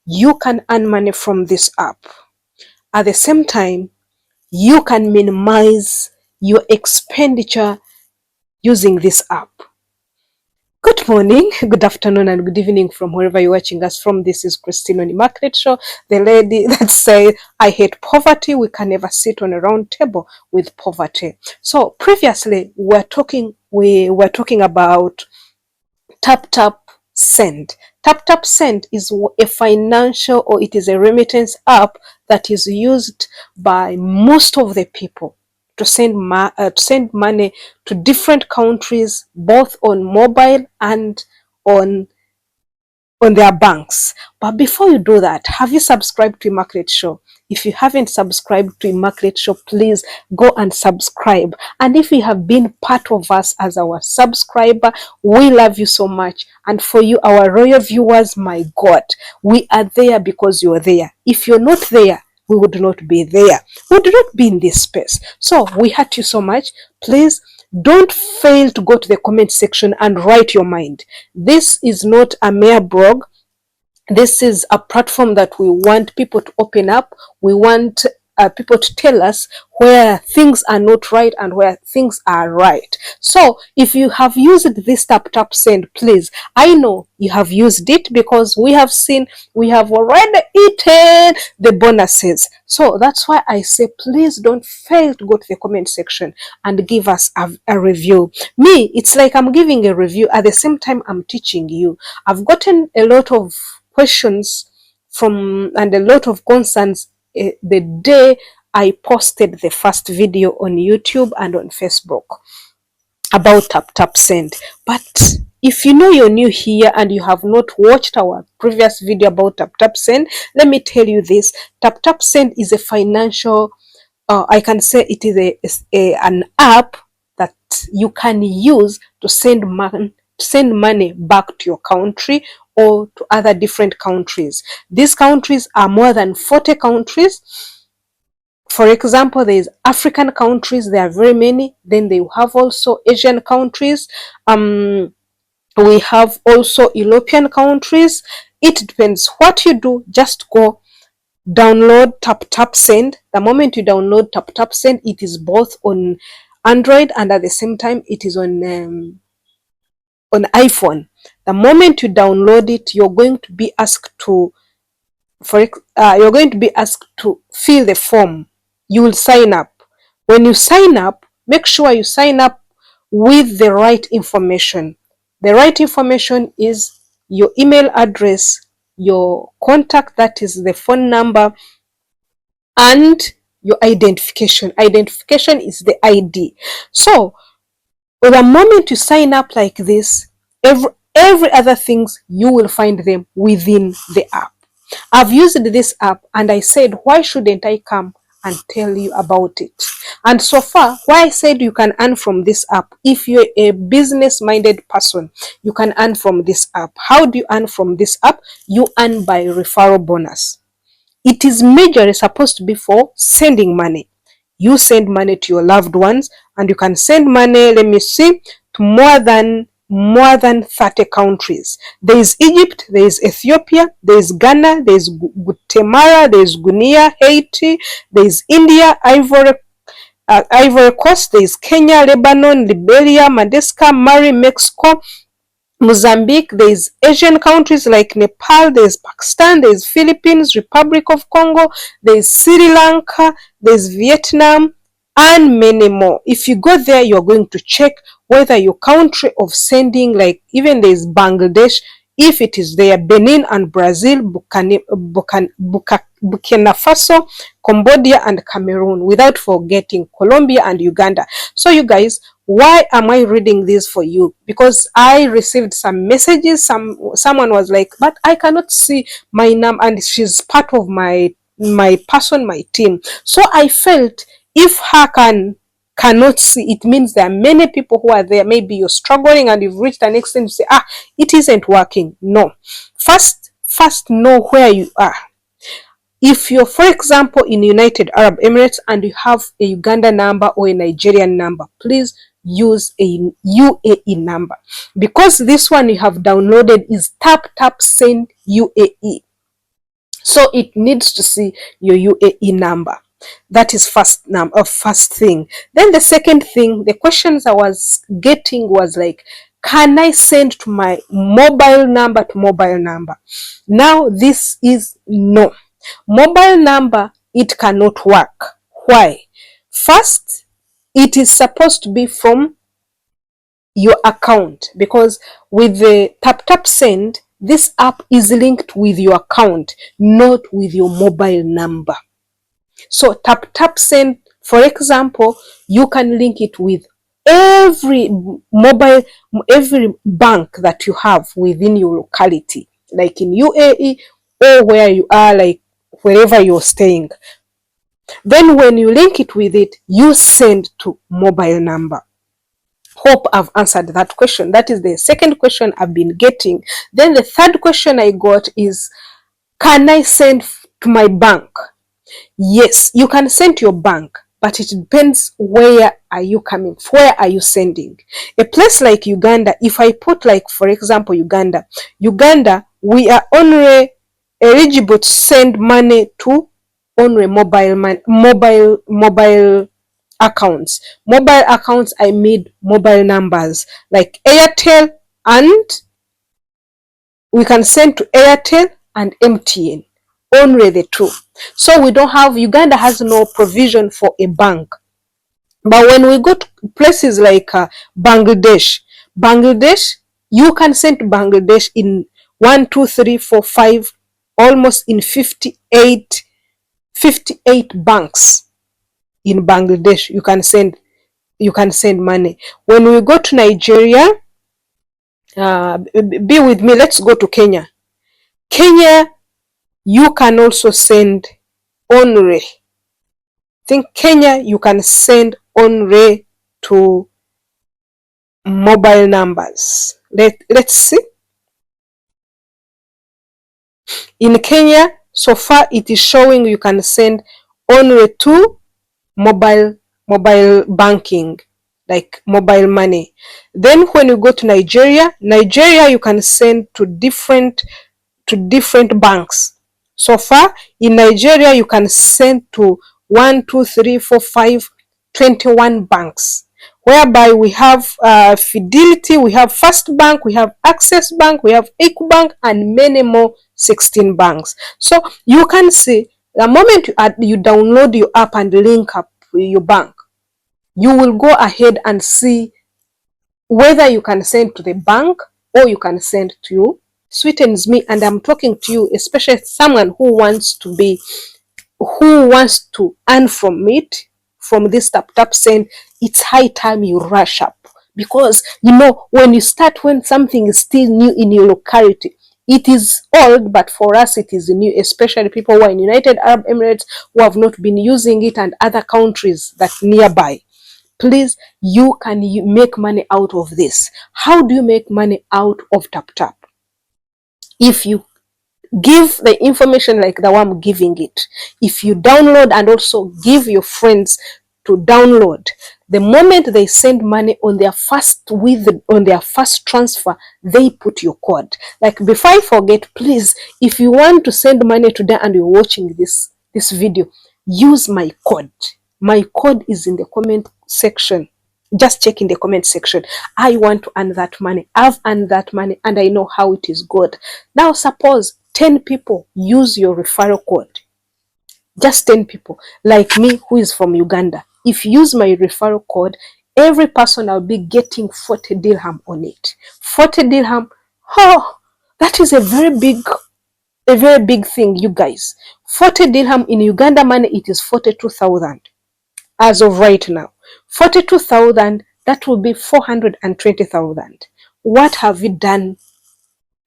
you can earn money from this app. At the same time, you can minimize your expenditure using this app. Good morning, good afternoon, and good evening from wherever you're watching us from. This is Christine on Immaculate Show, the lady that said, I hate poverty. We can never sit on a round table with poverty. So previously, we were talking about Taptap Send. Taptap Send is a financial, or it is a remittance app that is used by most of the people to send money to different countries, both on mobile and on their banks. But before you do that, have you subscribed to Immaculate Show? If you haven't subscribed to Immaculate Show, please go and subscribe. And if you have been part of us as our subscriber, we love you so much. And for you, our royal viewers, my God, we are there because you're there. If you're not there, we would not be there. We would not be in this space. So we hurt you so much. Please don't fail to go to the comment section and write your mind. This is not a mere blog. This is a platform that we want people to open up. We want people to tell us where things are not right and where things are right. So if you have used this Taptap Send, please, I know you have used it because we have already eaten the bonuses. So that's why I say, please don't fail to go to the comment section and give us a review. Me, it's like I'm giving a review at the same time I'm teaching you. I've gotten a lot of questions and a lot of concerns the day I posted the first video on YouTube and on Facebook about Taptap Send. But if you know you're new here and you have not watched our previous video about Taptap Send, let me tell you this. Taptap Send is a financial, I can say it is an app that you can use to send money back to your country or to other different countries. These countries are more than 40 countries. For example, there is African countries, there are very many. Then they have also Asian countries. We have also European countries. It depends what you do. Just go download Taptap Send. The moment you download Taptap Send, it is both on Android and at the same time it is on iPhone. The moment you download it, you're going to be asked to fill the form. You will sign up. When you sign up, make sure you sign up with the right information. The right information is your email address, your contact, that is the phone number, and your identification. Identification is the ID. So the moment you sign up like this, every other things, you will find them within the app. I've used this app and I said, why shouldn't I come and tell you about it? And so far, why I said you can earn from this app, if you're a business-minded person, you can earn from this app. How do you earn from this app? You earn by referral bonus. It is majorly supposed to be for sending money. You send money to your loved ones, and you can send money, let me see, to more than 30 countries. There is Egypt, there is Ethiopia, there is Ghana, there is Guatemala, there is Guinea, Haiti, there is India, Ivory Coast, there is Kenya, Lebanon, Liberia, Madagascar, Mali, Mexico, Mozambique, there is Asian countries like Nepal, there is Pakistan, there is Philippines, Republic of Congo, there is Sri Lanka, there is Vietnam, and many more. If you go there, you're going to check whether your country of sending, like even there is Bangladesh, if it is there, Benin and Brazil, Burkina Faso, Cambodia and Cameroon, without forgetting Colombia and Uganda. So you guys, why am I reading this for you? Because I received some messages. Someone was like, but I cannot see my name, and she's part of my team. So I felt if her cannot see, it means there are many people who are there. Maybe you're struggling and you've reached an extent to say, it isn't working. No. First know where you are. If you're, for example, in United Arab Emirates and you have a Uganda number or a Nigerian number, please use a UAE number, because this one you have downloaded is Taptap Send UAE. So it needs to see your UAE number. That is first thing. Then the second thing, the questions I was getting was like, can I send to my mobile number to mobile number? Now this is no. Mobile number, it cannot work. Why? First, it is supposed to be from your account, because with the Taptap Send, this app is linked with your account, not with your mobile number. So Taptap Send, for example, you can link it with every every bank that you have within your locality, like in UAE or where you are, like wherever you're staying. Then when you link it with it, you send to mobile number. Hope I've answered that question. That is the second question I've been getting. Then the third question I got is, can I send to my bank? Yes, you can send to your bank, but it depends where are you coming, where are you sending. A place like Uganda, if I put like, for example, Uganda, we are only eligible to send money to only mobile accounts. Mobile accounts, I made mobile numbers like Airtel, and we can send to Airtel and MTN. Only the two. So we don't have, Uganda has no provision for a bank. But when we go to places like Bangladesh, you can send to Bangladesh in 1, 2, 3, 4, 5, almost in 58 banks in Bangladesh. You can send money. When we go to Nigeria, be with me, let's go to Kenya. You can also send only. I think Kenya, you can send only to mobile numbers. Let's see. In Kenya, so far it is showing you can send only to mobile banking, like mobile money. Then when you go to Nigeria, you can send to different banks. So far in Nigeria, you can send to 1, 2, 3, 4, 5, 21 banks, whereby we have Fidelity, we have First Bank, we have Access Bank, we have Ecobank, and many more, 16 banks. So you can see, the moment you download your app and link up with your bank, you will go ahead and see whether you can send to the bank or you can send to you. Sweetens me, and I'm talking to you, especially someone who wants to earn from it, from this Taptap Send. It's high time you rush up, because when something is still new in your locality, it is old, but for us it is new, especially people who are in United Arab Emirates, who have not been using it, and other countries that nearby. Please, you can make money out of this. How do you make money out of Taptap? If you give the information like the one I'm giving it, if you download and also give your friends to download, the moment they send money on their first transfer, they put your code. Like, before I forget, please, if you want to send money today and you're watching this video, use my code. My code is in the comment section. Just check in the comment section. I want to earn that money. I've earned that money and I know how it is good. Now suppose 10 people use your referral code. Just 10 people, like me, who is from Uganda. If you use my referral code, every person I'll be getting 40 dirham on it. 40 dirham, that is a very big thing, you guys. 40 dirham in Uganda money, it is 42,000 as of right now. 42,000, that will be 420,000. What have you done?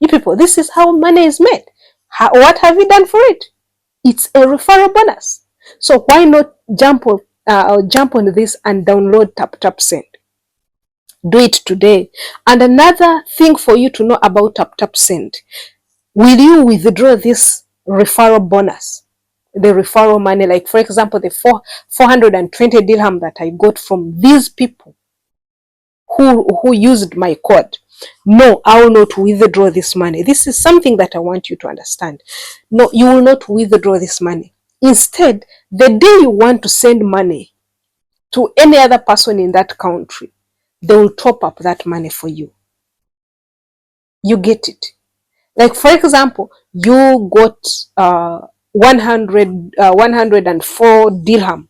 You people, this is how money is made. What have you done for it? It's a referral bonus. So why not jump on this and download Taptap Send? Do it today. And another thing for you to know about Taptap Send: will you withdraw this referral bonus, the referral money, like for example the 420 dirham that I got from these people who used my code? No, I will not withdraw this money. This is something that I want you to understand. No, you will not withdraw this money. Instead, the day you want to send money to any other person in that country, they will top up that money for you. You get it? Like, for example, you got 104 dirham.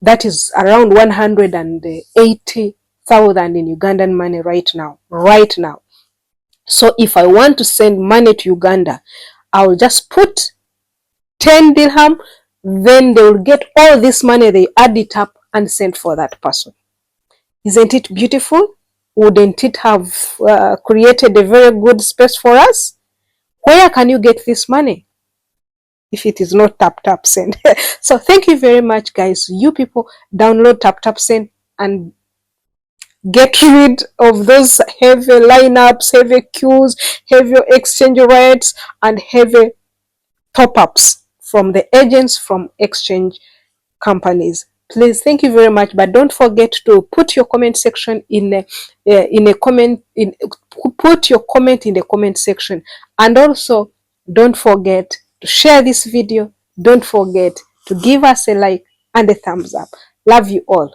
That is around 180,000 in Ugandan money right now. Right now. So if I want to send money to Uganda, I'll just put 10 dirham, then they will get all this money, they add it up and send for that person. Isn't it beautiful? Wouldn't it have created a very good space for us? Where can you get this money if it is not Taptap Send? So thank you very much, guys. You people, download Taptap Send and get rid of those heavy lineups, heavy queues, heavy exchange rates, and heavy top-ups from the agents, from exchange companies. Please, thank you very much. But don't forget to put your comment section put your comment in the comment section, and also don't forget to share this video. Don't forget to give us a like and a thumbs up. Love you all.